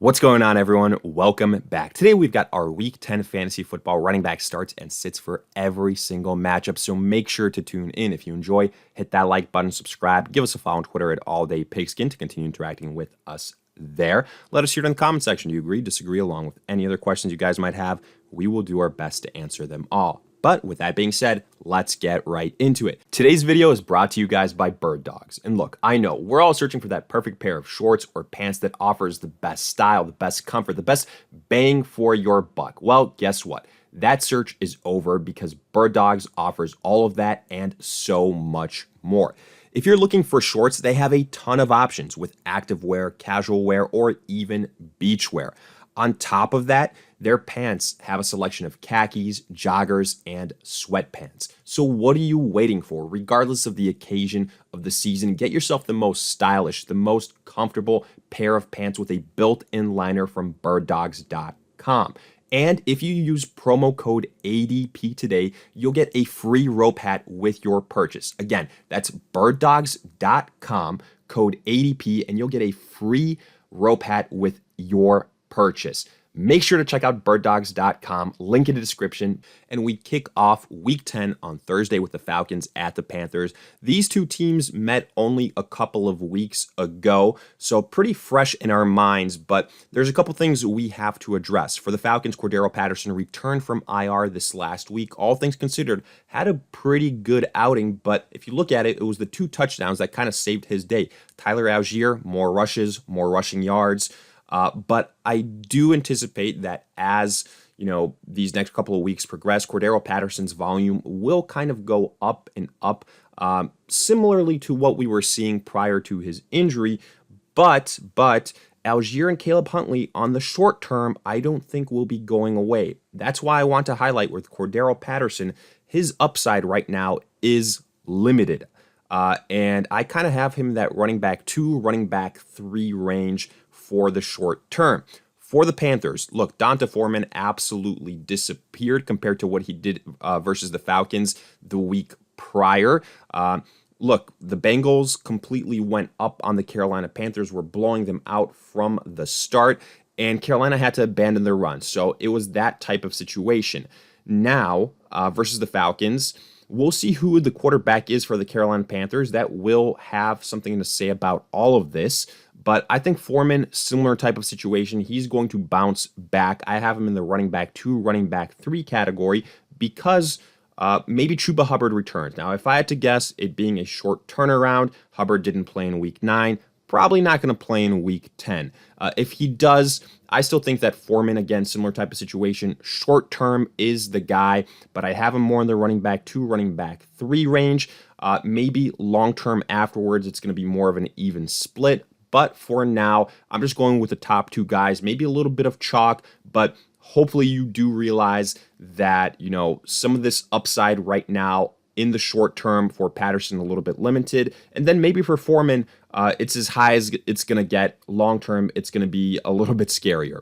What's going on, everyone? Welcome back. Today, we've got our Week 10 fantasy football running back starts and sits for every single matchup, so make sure to tune in. If you enjoy, hit that like button, subscribe, give us a follow on Twitter at AllDayPigskin to continue interacting with us there. Let us hear it in the comment section. Do you agree, disagree, along with any other questions you guys might have? We will do our best to answer them all. But with that being said, let's get right into it. Today's video is brought to you guys by Birddogs. And look, I know we're all searching for that perfect pair of shorts or pants that offers the best style, the best comfort, the best bang for your buck. Well, guess what? That search is over because Birddogs offers all of that and so much more. If you're looking for shorts, they have a ton of options with activewear, casual wear, or even beachwear. On top of that, their pants have a selection of khakis, joggers, and sweatpants. So what are you waiting for? Regardless of the occasion of the season, get yourself the most stylish, the most comfortable pair of pants with a built-in liner from Birddogs.com. And if you use promo code ADP today, you'll get a free rope hat with your purchase. Again, that's Birddogs.com, code ADP, and you'll get a free rope hat with your purchase. Make sure to check out birddogs.com, link in the description, and we kick off Week 10 on Thursday with the Falcons at the Panthers. These two teams met only a couple of weeks ago, so pretty fresh in our minds, but there's a couple things we have to address. For the Falcons, Cordero Patterson returned from IR this last week. All things considered, had a pretty good outing, but if you look at it, it was the 2 touchdowns that kind of saved his day. Tyler Algier, more rushes, more rushing yards. But I do anticipate that as, these next couple of weeks progress, Cordero Patterson's volume will kind of go up and up, similarly to what we were seeing prior to his injury. But Algier and Caleb Huntley on the short term, I don't think will be going away. That's why I want to highlight with Cordero Patterson, his upside right now is limited. And I kind of have him that running back 2, running back 3 range for the short term. For the Panthers, look, D'Onta Foreman absolutely disappeared compared to what he did versus the Falcons the week prior. Look, the Bengals completely went up on the Carolina Panthers, were blowing them out from the start, and Carolina had to abandon their run. So it was that type of situation. Now, versus the Falcons, we'll see who the quarterback is for the Carolina Panthers. That will have something to say about all of this. But I think Foreman, similar type of situation, he's going to bounce back. I have him in the running back 2, running back 3 category because maybe Chuba Hubbard returns. Now, if I had to guess, it being a short turnaround, Hubbard didn't play in Week 9, probably not going to play in Week 10. If he does, I still think that Foreman, again, similar type of situation, short term is the guy, but I have him more in the running back 2, running back 3 range. Maybe long term afterwards, it's going to be more of an even split. But for now, I'm just going with the top 2 guys, maybe a little bit of chalk, but hopefully you do realize that, some of this upside right now in the short term for Patterson a little bit limited. And then maybe for Foreman, it's as high as it's going to get. Long term, it's going to be a little bit scarier.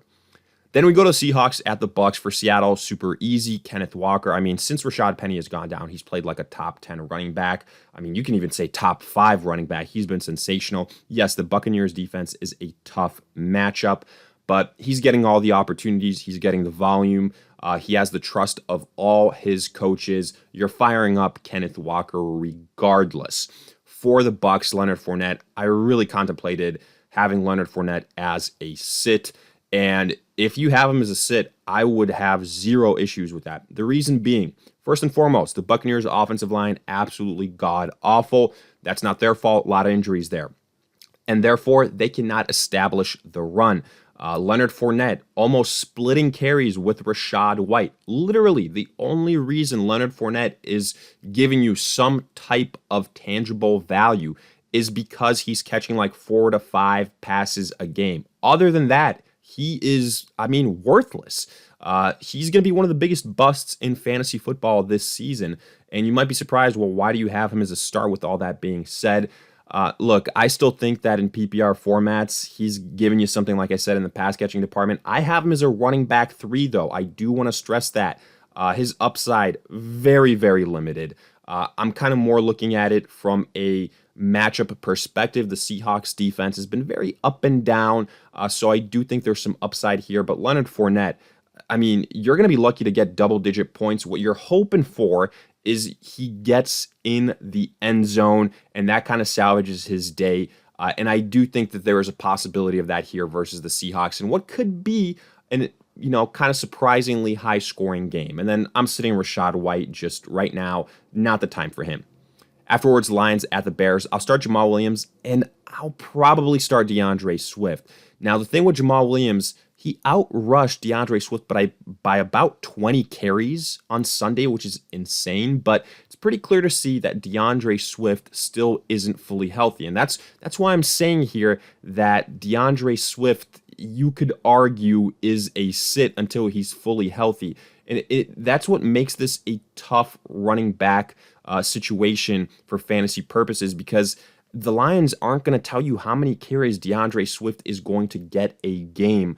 Then we go to Seahawks at the Bucs. For Seattle, super easy. Kenneth Walker. I mean, since Rashad Penny has gone down, he's played like a top 10 running back. I mean, you can even say top 5 running back. He's been sensational. Yes, the Buccaneers defense is a tough matchup, but he's getting all the opportunities. He's getting the volume. He has the trust of all his coaches. You're firing up Kenneth Walker regardless. For the Bucs, Leonard Fournette, I really contemplated having Leonard Fournette as a sit. And if you have him as a sit, I would have 0 issues with that. The reason being, first and foremost, the Buccaneers' offensive line, absolutely god-awful. That's not their fault. A lot of injuries there. And therefore, they cannot establish the run. Leonard Fournette almost splitting carries with Rachaad White. Literally, the only reason Leonard Fournette is giving you some type of tangible value is because he's catching like 4 to 5 passes a game. Other than that, he is, worthless. He's going to be one of the biggest busts in fantasy football this season. And you might be surprised, well, why do you have him as a star with all that being said? Look, I still think that in PPR formats, he's giving you something, like I said, in the pass catching department. I have him as a running back 3, though. I do want to stress that. His upside, very, very limited. I'm kind of more looking at it from a matchup perspective, the Seahawks defense has been very up and down, so I do think there's some upside here. But Leonard Fournette, I mean, you're going to be lucky to get double-digit points. What you're hoping for is he gets in the end zone, and that kind of salvages his day. And I do think that there is a possibility of that here versus the Seahawks, and what could be an kind of surprisingly high-scoring game. And then I'm sitting Rachaad White just right now, not the time for him. Afterwards, Lions at the Bears. I'll start Jamal Williams, and I'll probably start DeAndre Swift. Now, the thing with Jamal Williams, he outrushed DeAndre Swift by about 20 carries on Sunday, which is insane. But it's pretty clear to see that DeAndre Swift still isn't fully healthy. And that's why I'm saying here that DeAndre Swift, you could argue, is a sit until he's fully healthy. And that's what makes this a tough running back situation for fantasy purposes, because the Lions aren't going to tell you how many carries DeAndre Swift is going to get a game.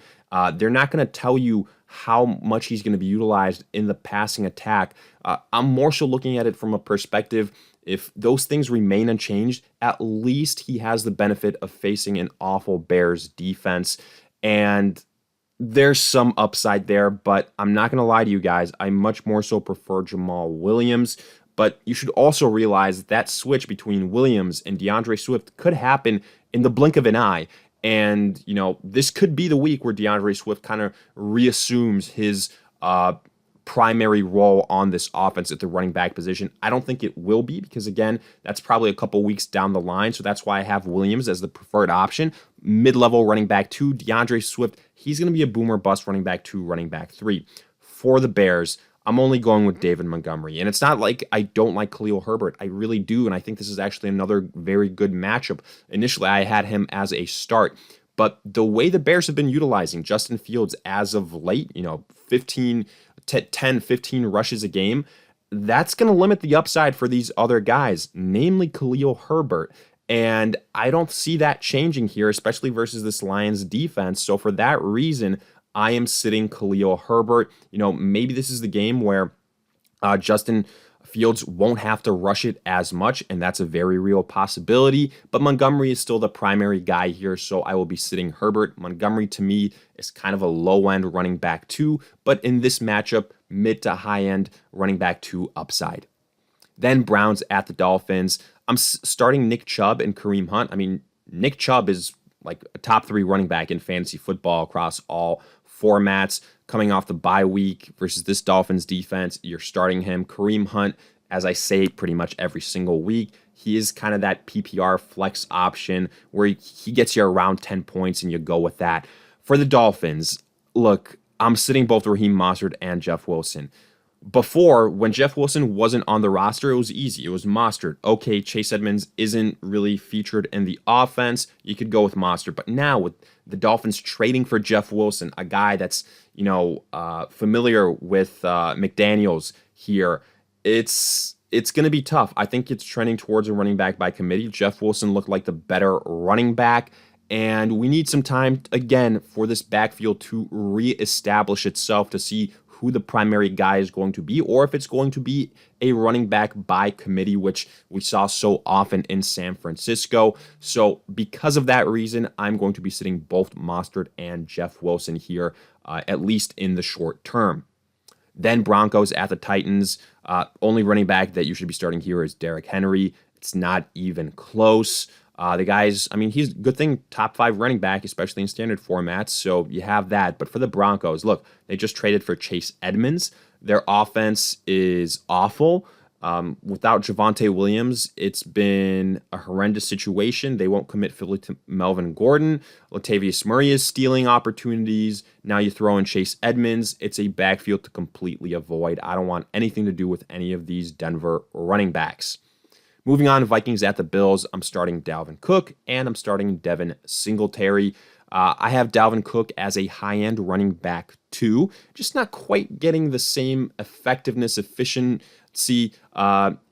They're not going to tell you how much he's going to be utilized in the passing attack. I'm more so looking at it from a perspective, if those things remain unchanged, at least he has the benefit of facing an awful Bears defense. And there's some upside there, but I'm not going to lie to you guys. I much more so prefer Jamal Williams. But you should also realize that switch between Williams and DeAndre Swift could happen in the blink of an eye. And, this could be the week where DeAndre Swift kind of reassumes his primary role on this offense at the running back position. I don't think it will be, because, again, that's probably a couple weeks down the line. So that's why I have Williams as the preferred option. Mid-level running back 2, DeAndre Swift, he's going to be a boomer bust running back 2, running back 3. For the Bears, I'm only going with David Montgomery. And it's not like I don't like Khalil Herbert. I really do. And I think this is actually another very good matchup. Initially, I had him as a start. But the way the Bears have been utilizing Justin Fields as of late, 10, 15 rushes a game, that's going to limit the upside for these other guys, namely Khalil Herbert. And I don't see that changing here, especially versus this Lions defense. So for that reason, I am sitting Khalil Herbert. Maybe this is the game where Justin Fields won't have to rush it as much, and that's a very real possibility. But Montgomery is still the primary guy here, so I will be sitting Herbert. Montgomery, to me, is kind of a low-end running back 2, but in this matchup, mid to high-end running back 2 upside. Then Browns at the Dolphins. I'm starting Nick Chubb and Kareem Hunt. I mean, Nick Chubb is like a top 3 running back in fantasy football across all formats. Coming off the bye week versus this Dolphins defense, you're starting him. Kareem Hunt, as I say pretty much every single week, he is kind of that PPR flex option where he gets you around 10 points and you go with that. For the Dolphins, look, I'm sitting both Raheem Mostert and Jeff Wilson. Before, when Jeff Wilson wasn't on the roster, it was easy. It was Mostert. Okay, Chase Edmonds isn't really featured in the offense. You could go with Mostert. But now with the Dolphins trading for Jeff Wilson, a guy that's, familiar with McDaniels here, it's going to be tough. I think it's trending towards a running back by committee. Jeff Wilson looked like the better running back. And we need some time, again, for this backfield to reestablish itself, to see who the primary guy is going to be, or if it's going to be a running back by committee, which we saw so often in San Francisco. So because of that reason, I'm going to be sitting both Mostert and Jeff Wilson here, at least in the short term. Then Broncos at the Titans. Only running back that you should be starting here is Derrick Henry. It's not even close. The guys, he's a good thing, top 5 running back, especially in standard formats, so you have that. But for the Broncos, look, they just traded for Chase Edmonds. Their offense is awful. Without Javonte Williams, it's been a horrendous situation. They won't commit Philly to Melvin Gordon. Latavius Murray is stealing opportunities. Now you throw in Chase Edmonds. It's a backfield to completely avoid. I don't want anything to do with any of these Denver running backs. Moving on, Vikings at the Bills. I'm starting Dalvin Cook, and I'm starting Devin Singletary. I have Dalvin Cook as a high-end running back 2, just not quite getting the same effectiveness, efficiency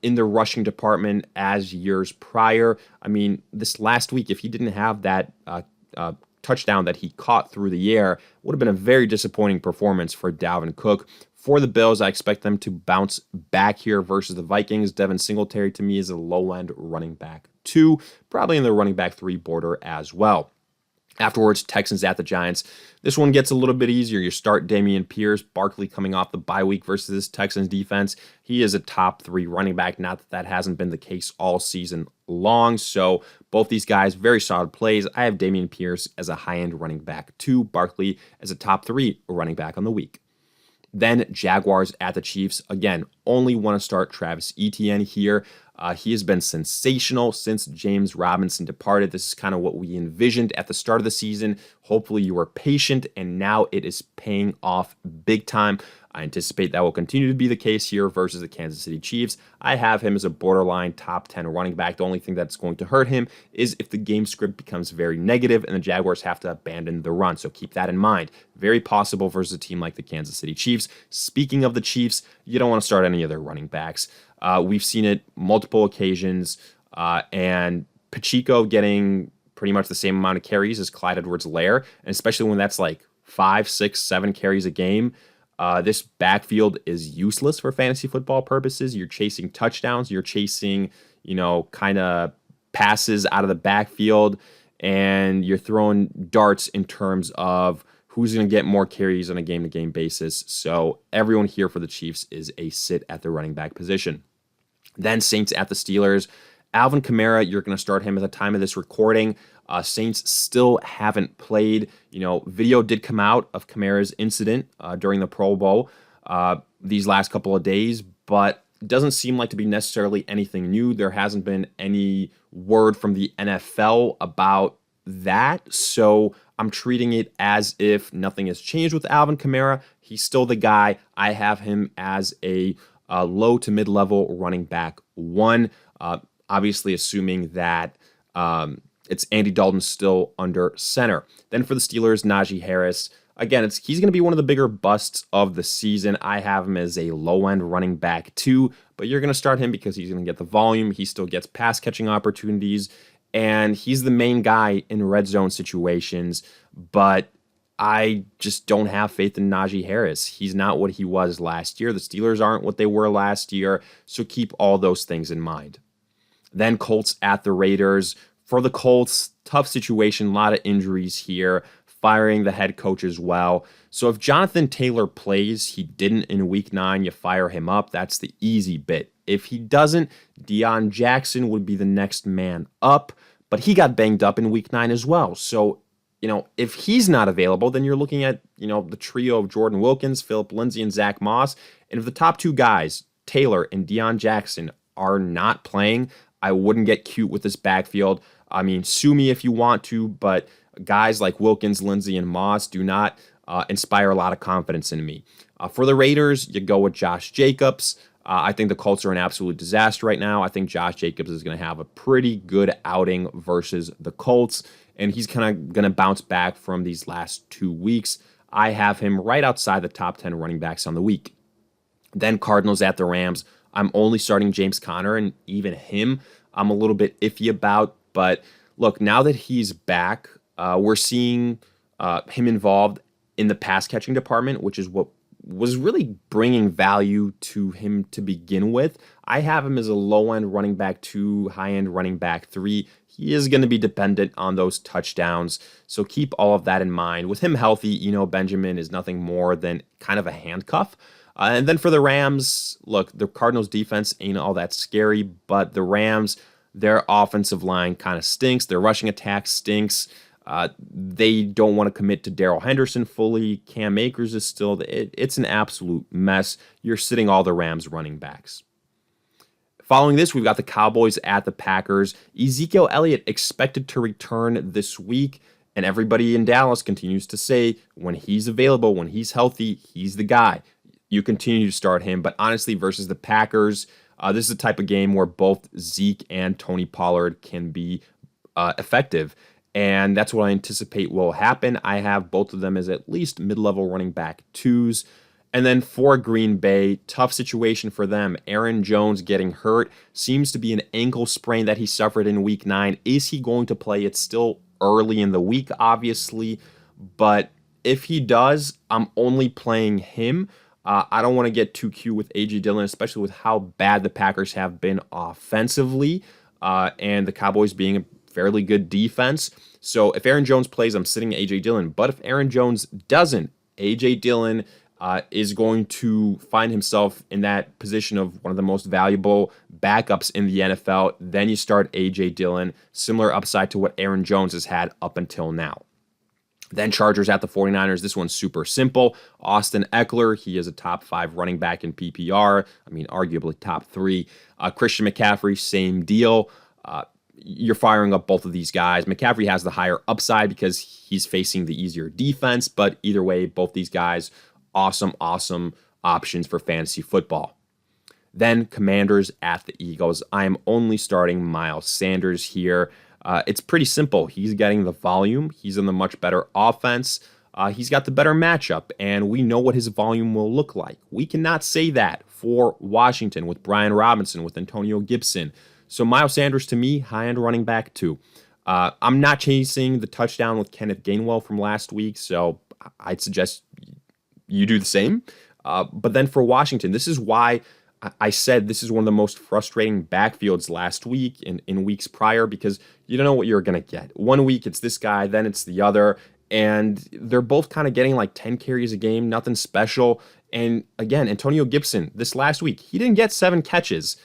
in the rushing department as years prior. This last week, if he didn't have that touchdown that he caught through the air, would have been a very disappointing performance for Dalvin Cook. For the Bills, I expect them to bounce back here versus the Vikings. Devin Singletary, to me, is a low-end running back 2, probably in the running back 3 border as well. Afterwards, Texans at the Giants. This one gets a little bit easier. You start Dameon Pierce, Barkley coming off the bye week versus this Texans defense. He is a top 3 running back. Not that that hasn't been the case all season long. So both these guys, very solid plays. I have Dameon Pierce as a high-end running back 2, Barkley as a top 3 running back on the week. Then Jaguars at the Chiefs. Again, only want to start Travis Etienne here. He has been sensational since James Robinson departed. This is kind of what we envisioned at the start of the season. Hopefully you were patient, and now it is paying off big time. I anticipate that will continue to be the case here versus the Kansas City Chiefs. I have him as a borderline top 10 running back. The only thing that's going to hurt him is if the game script becomes very negative and the Jaguars have to abandon the run. So keep that in mind. Very possible versus a team like the Kansas City Chiefs. Speaking of the Chiefs, you don't want to start any of their running backs. We've seen it multiple occasions, and Pacheco getting pretty much the same amount of carries as Clyde Edwards-Helaire, and especially when that's like 5, 6, 7 carries a game. This backfield is useless for fantasy football purposes. You're chasing touchdowns. You're chasing, kind of passes out of the backfield, and you're throwing darts in terms of who's going to get more carries on a game-to-game basis. So everyone here for the Chiefs is a sit at the running back position. Then Saints at the Steelers. Alvin Kamara, you're going to start him at the time of this recording. Saints still haven't played. Video did come out of Kamara's incident during the Pro Bowl these last couple of days, but doesn't seem like to be necessarily anything new. There hasn't been any word from the NFL about that, so I'm treating it as if nothing has changed with Alvin Kamara. He's still the guy. I have him as a low to mid-level running back 1, obviously assuming that it's Andy Dalton still under center. Then for the Steelers, Najee Harris. Again, he's going to be one of the bigger busts of the season. I have him as a low-end running back 2, but you're going to start him because he's going to get the volume. He still gets pass-catching opportunities, and he's the main guy in red zone situations, but I just don't have faith in Najee Harris. He's not what he was last year. The Steelers aren't what they were last year, so keep all those things in mind. Then Colts at the Raiders. For the Colts, tough situation, a lot of injuries here, firing the head coach as well. So if Jonathan Taylor plays, he didn't in week 9, you fire him up. That's the easy bit. If he doesn't, Deion Jackson would be the next man up, but he got banged up in week 9 as well. So if he's not available, then you're looking at, the trio of Jordan Wilkins, Phillip Lindsay, and Zach Moss. And if the top 2 guys, Taylor and Deion Jackson, are not playing, I wouldn't get cute with this backfield. I mean, sue me if you want to, but guys like Wilkins, Lindsay, and Moss do not inspire a lot of confidence in me. For the Raiders, you go with Josh Jacobs. I think the Colts are an absolute disaster right now. I think Josh Jacobs is going to have a pretty good outing versus the Colts, and he's kind of going to bounce back from these last 2 weeks. I have him right outside the top 10 running backs on the week. Then Cardinals at the Rams. I'm only starting James Conner, and even him I'm a little bit iffy about. But look, now that he's back, we're seeing him involved in the pass-catching department, which is what was really bringing value to him to begin with. I have him as a low-end running back 2, high-end running back 3. He is going to be dependent on those touchdowns, so keep all of that in mind. With him healthy, Benjamin is nothing more than kind of a handcuff. And then for the Rams, look, the Cardinals' defense ain't all that scary, but the Rams, their offensive line kind of stinks. Their rushing attack stinks. They don't want to commit to Darrell Henderson fully. Cam Akers is still, it's an absolute mess. You're sitting all the Rams running backs. Following this, we've got the Cowboys at the Packers. Ezekiel Elliott expected to return this week, and everybody in Dallas continues to say when he's available, when he's healthy, he's the guy. You continue to start him, but honestly, versus the Packers, this is a type of game where both Zeke and Tony Pollard can be effective, and that's what I anticipate will happen. I have both of them as at least mid-level running back 2s. And then for Green Bay, tough situation for them. Aaron Jones getting hurt. Seems to be an ankle sprain that he suffered in week 9. Is he going to play? It's still early in the week, obviously. But if he does, I'm only playing him. I don't want to get too cute with A.J. Dillon, especially with how bad the Packers have been offensively. and the Cowboys being a fairly good defense. So if Aaron Jones plays, I'm sitting A.J. Dillon. But if Aaron Jones doesn't, A.J. Dillon is going to find himself in that position of one of the most valuable backups in the NFL. Then you start A.J. Dillon, similar upside to what Aaron Jones has had up until now. Then Chargers at the 49ers. This one's super simple. Austin Eckler, he is a top 5 running back in PPR. I mean, arguably top 3. Christian McCaffrey, same deal. You're firing up both of these guys. McCaffrey has the higher upside because he's facing the easier defense, but either way, both these guys, awesome options for fantasy football. Then Commanders at the Eagles. I am only starting Miles Sanders here. It's pretty simple. He's getting the volume. He's in the much better offense. He's got the better matchup, and we know what his volume will look like. We cannot say that for Washington with Brian Robinson, with Antonio Gibson. So Miles Sanders, to me, high-end running back too. I'm not chasing the touchdown with Kenneth Gainwell from last week, so I'd suggest you do the same. But then for Washington, this is why I said this is one of the most frustrating backfields last week and in weeks prior, because you don't know what you're going to get. One week it's this guy, then it's the other, and they're both kind of getting like 10 carries a game, nothing special. And again, Antonio Gibson, this last week, he didn't get 7 catches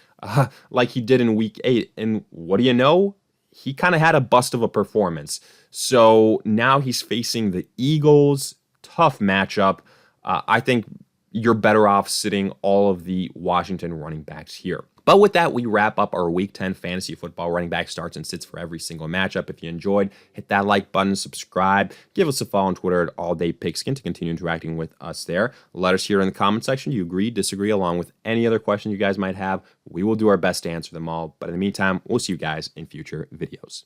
like he did in week 8. And what do you know? He kind of had a bust of a performance. So now he's facing the Eagles. Tough matchup. I think you're better off sitting all of the Washington running backs here. But with that, we wrap up our Week 10 fantasy football running back starts and sits for every single matchup. If you enjoyed, hit that like button, subscribe, give us a follow on Twitter at AllDayPigskin to continue interacting with us there. Let us hear in the comment section. Do you agree, disagree, along with any other questions you guys might have? We will do our best to answer them all. But in the meantime, we'll see you guys in future videos.